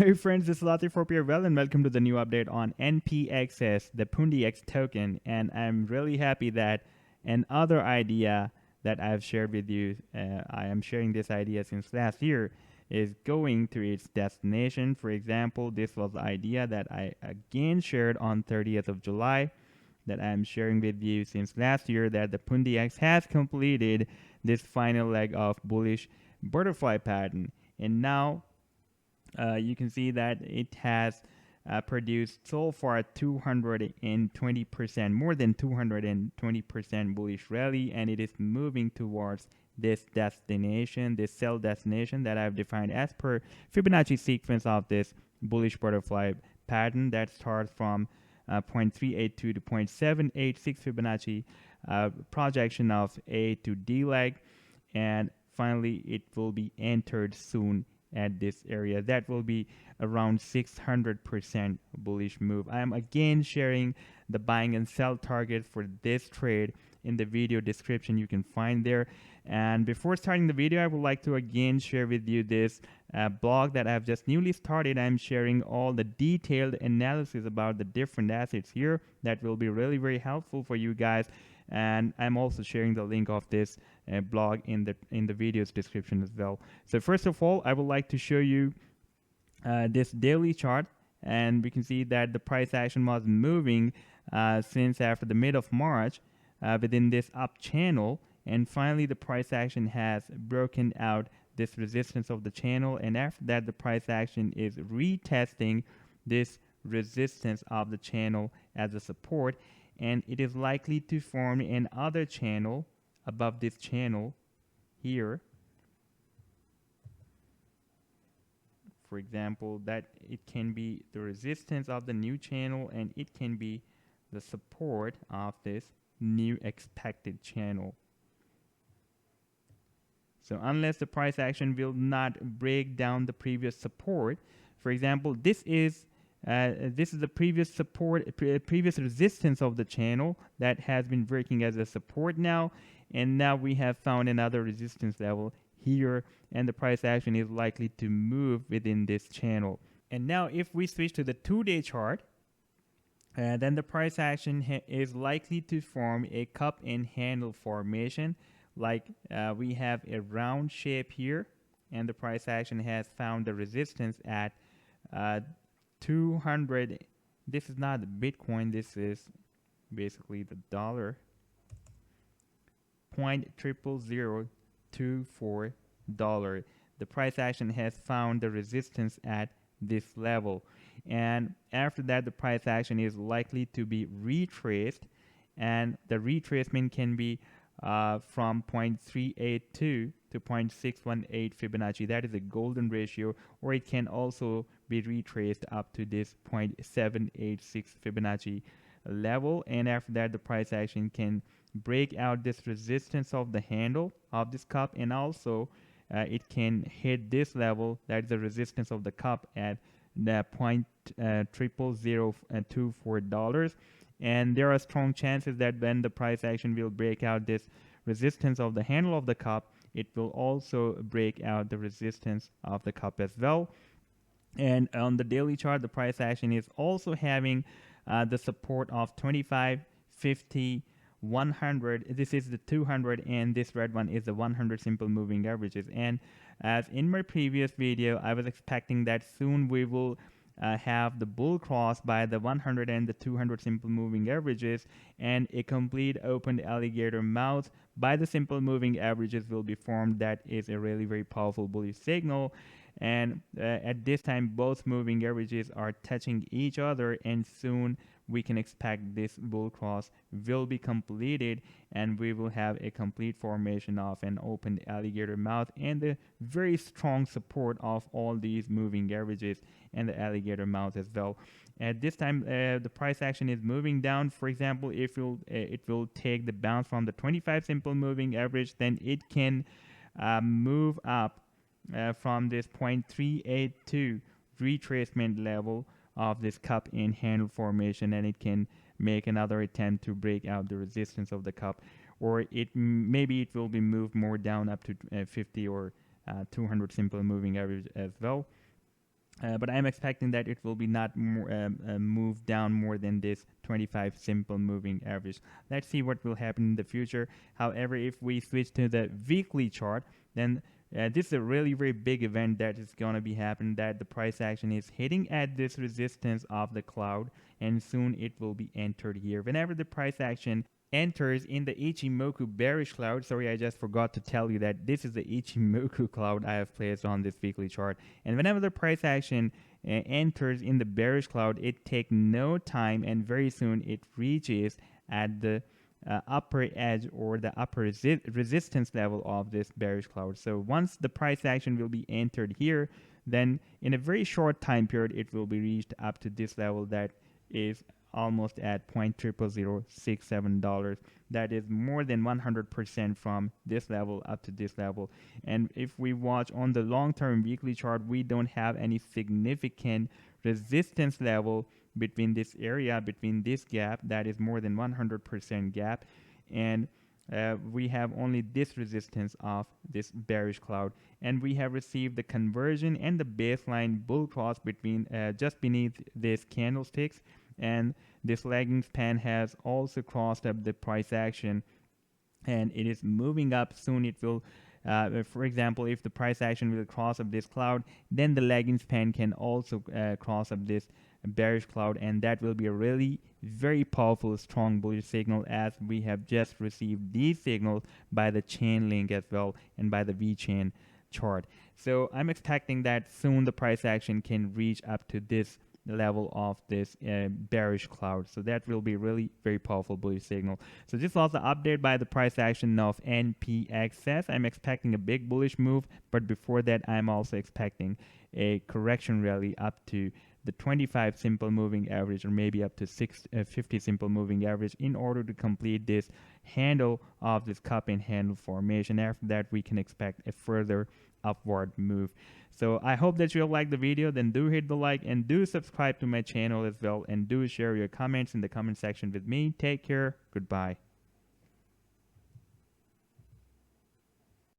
Hey friends, this is Latif Well, and welcome to the new update on NPXS, the Pundi X token. And I'm really happy that another idea that I've shared with you, I am sharing this idea since last year, is going to its destination. For example, this was the idea that I again shared on 30th of July that I'm sharing with you since last year, that the Pundi X has completed this final leg of bullish butterfly pattern. And now you can see that it has produced so far 220%, more than 220% bullish rally, and it is moving towards this destination, this sell destination that I've defined as per Fibonacci sequence of this bullish butterfly pattern that starts from 0.382 to 0.786 Fibonacci projection of A to D leg, and finally it will be entered soon at this area. That will be around 600% bullish move. I am again sharing the buying and sell target for this trade in the video description. You can find there. And before starting the video, I would like to again share with you this blog that I've just newly started. I'm sharing all the detailed analysis about the different assets here that will be really very helpful for you guys. And I'm also sharing the link of this blog in the video's description as well. So first of all, I would like to show you this daily chart, and we can see that the price action was moving since after the mid of March within this up channel, and finally the price action has broken out this resistance of the channel, and after that the price action is retesting this resistance of the channel as a support, and it is likely to form another channel above this channel here. For example, that it can be the resistance of the new channel, and it can be the support of this new expected channel. So unless the price action will not break down the previous support, for example, this is the previous support, previous resistance of the channel that has been working as a support now, and now we have found another resistance level here, and the price action is likely to move within this channel. And now if we switch to the 2-day chart, then the price action is likely to form a cup and handle formation, like we have a round shape here, and the price action has found the resistance at 200. This is not the Bitcoin, this is basically the dollar. 0.00024 dollar. The price action has found the resistance at this level, and after that the price action is likely to be retraced, and the retracement can be from 0.382 to 0.618 Fibonacci. That is a golden ratio, or it can also be retraced up to this 0.786 Fibonacci level, and after that the price action can break out this resistance of the handle of this cup, and also it can hit this level, that is the resistance of the cup, at the 0.00024 dollars. And there are strong chances that when the price action will break out this resistance of the handle of the cup, it will also break out the resistance of the cup as well. And on the daily chart, the price action is also having the support of 25, 50, 100. This is the 200, and this red one is the 100 simple moving averages. And as in my previous video, I was expecting that soon we will have the bull cross by the 100 and the 200 simple moving averages, and a complete opened alligator mouth by the simple moving averages will be formed. That is a really very powerful bullish signal, and at this time both moving averages are touching each other, and soon we can expect this bull cross will be completed, and we will have a complete formation of an opened alligator mouth and the very strong support of all these moving averages and the alligator mouth as well. At this time, the price action is moving down. For example, if it will take the bounce from the 25 simple moving average, then it can move up from this 0.382 retracement level of this cup and handle formation, and it can make another attempt to break out the resistance of the cup, or maybe it will be moved more down up to 50 or 200 simple moving average as well. but I'm expecting that it will be not move down more than this 25 simple moving average. Let's see what will happen in the future. However, if we switch to the weekly chart, then this is a really very big event that is going to be happening, that the price action is hitting at this resistance of the cloud, and soon it will be entered here. Whenever the price action enters in the Ichimoku bearish cloud. Sorry, I just forgot to tell you that this is the Ichimoku cloud I have placed on this weekly chart. And whenever the price action enters in the bearish cloud, it takes no time, and very soon it reaches at the upper edge or the upper resistance level of this bearish cloud. So once the price action will be entered here, then in a very short time period, it will be reached up to this level that is almost at $0.00067. That is more than 100% from this level up to this level. And if we watch on the long-term weekly chart, we don't have any significant resistance level between this area, between this gap, that is more than 100% gap, and we have only this resistance of this bearish cloud, and we have received the conversion and the baseline bull cross between just beneath these candlesticks, and this lagging span has also crossed up the price action, and it is moving up. Soon it will for example, if the price action will cross up this cloud, then the lagging span can also cross up this bearish cloud, and that will be a really very powerful strong bullish signal, as we have just received these signals by the chain link as well and by the VChain chart. So I'm expecting that soon the price action can reach up to this level of this bearish cloud. So that will be really very powerful bullish signal. So this was the update by the price action of NPXS. I'm expecting a big bullish move, but before that I'm also expecting a correction rally up to the 25 simple moving average, or maybe up to 50 simple moving average, in order to complete this handle of this cup and handle formation. After that, we can expect a further upward move. So I hope that you like the video. Then do hit the like and do subscribe to my channel as well, and do share your comments in the comment section with me. Take care. Goodbye.